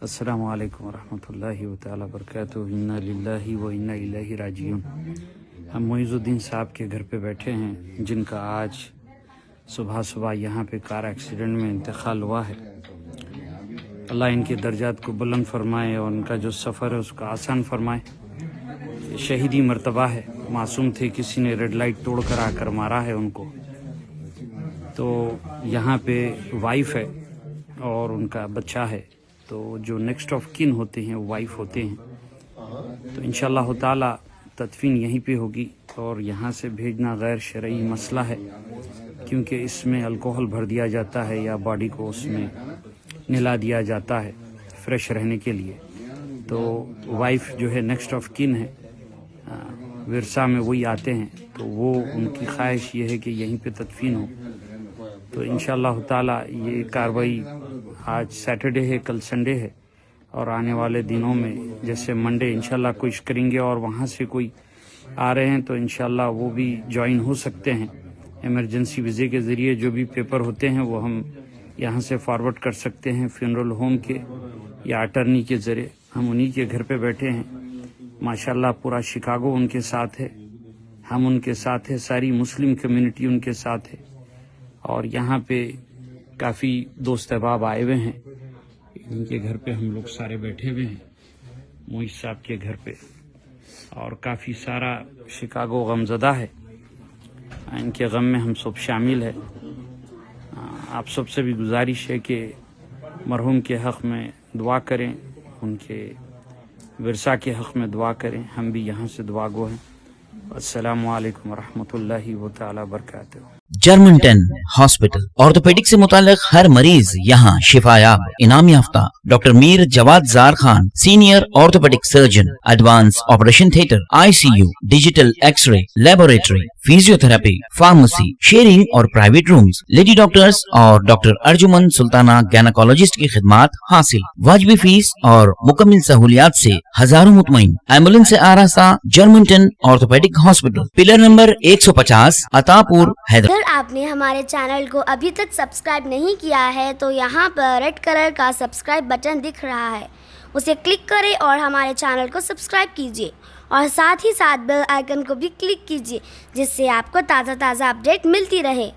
السلام علیکم ورحمۃ اللہ تعالیٰ وبرکاتہ. انا للہ و انا الیہ راجعون. ہم معیز الدین صاحب کے گھر پہ بیٹھے ہیں جن کا آج صبح یہاں پہ کار ایکسیڈنٹ میں انتقال ہوا ہے. اللہ ان کے درجات کو بلند فرمائے اور ان کا جو سفر ہے اس کا آسان فرمائے. شہیدی مرتبہ ہے، معصوم تھے، کسی نے ریڈ لائٹ توڑ کر آ کر مارا ہے ان کو. تو یہاں پہ وائف ہے اور ان کا بچہ ہے، تو جو نیکسٹ آف کن ہوتے ہیں وائف ہوتے ہیں. تو انشاءاللہ تعالی تدفین یہیں پہ ہوگی اور یہاں سے بھیجنا غیر شرعی مسئلہ ہے، کیونکہ اس میں الکوہل بھر دیا جاتا ہے یا باڈی کو اس میں نلا دیا جاتا ہے فریش رہنے کے لیے. تو وائف جو ہے نیکسٹ آف کن ہے، ورثہ میں وہی آتے ہیں، تو وہ ان کی خواہش یہ ہے کہ یہیں پہ تدفین ہو. تو انشاءاللہ تعالی یہ کاروائی آج سیٹرڈے ہے، کل سنڈے ہے، اور آنے والے دنوں میں جیسے منڈے انشاءاللہ کوشش کریں گے، اور وہاں سے کوئی آ رہے ہیں تو انشاءاللہ وہ بھی جوائن ہو سکتے ہیں. ایمرجنسی ویزے کے ذریعے جو بھی پیپر ہوتے ہیں وہ ہم یہاں سے فارورڈ کر سکتے ہیں فیونرل ہوم کے یا اٹرنی کے ذریعے. ہم انہی کے گھر پہ بیٹھے ہیں. ماشاءاللہ پورا شکاگو ان کے ساتھ ہے، ہم ان کے ساتھ ہے، ساری مسلم کمیونٹی ان کے ساتھ ہے، اور یہاں پہ کافی دوست احباب آئے ہوئے ہیں. ان کے گھر پہ ہم لوگ سارے بیٹھے ہوئے ہیں، معیز صاحب کے گھر پہ، اور کافی سارا شکاگو غمزدہ ہے. ان کے غم میں ہم سب شامل ہے. آپ سب سے بھی گزارش ہے کہ مرحوم کے حق میں دعا کریں، ان کے ورثہ کے حق میں دعا کریں. ہم بھی یہاں سے دعا گو ہیں. السلام علیکم ورحمۃ اللہ تعالیٰ وبرکاتہ. جرمنٹن ہاسپٹل آرتھوپیڈک سے متعلق ہر مریض یہاں شفا یاب. انعام یافتہ doctor Mir Jawad Zar Khan, senior orthopaedic surgeon, advance operation theatre, I C U, digital X ray, laboratory, physiotherapy, pharmacy, sharing اور پرائیویٹ رومز، لیڈی ڈاکٹرز اور ڈاکٹر ارجمن سلطانہ گینیکولوجسٹ کی خدمات حاصل. واجبی فیس اور مکمل سہولیات سے ہزاروں مطمئن. ایمبولینس سے آراستہ جرمنٹن آرتھوپیڈک ہاسپٹل، پلر نمبر 150، عطا پور، حیدرآباد. اگر آپ نے ہمارے چینل کو ابھی تک سبسکرائب نہیں کیا ہے تو یہاں پر ریڈ کلر کا سبسکرائب بٹن دکھ رہا ہے، اسے کلک کریں اور ہمارے چینل کو سبسکرائب کیجیے، اور ساتھ ہی ساتھ بیل آئیکن کو بھی کلک کیجیے، جس سے آپ کو تازہ اپڈیٹ ملتی رہے.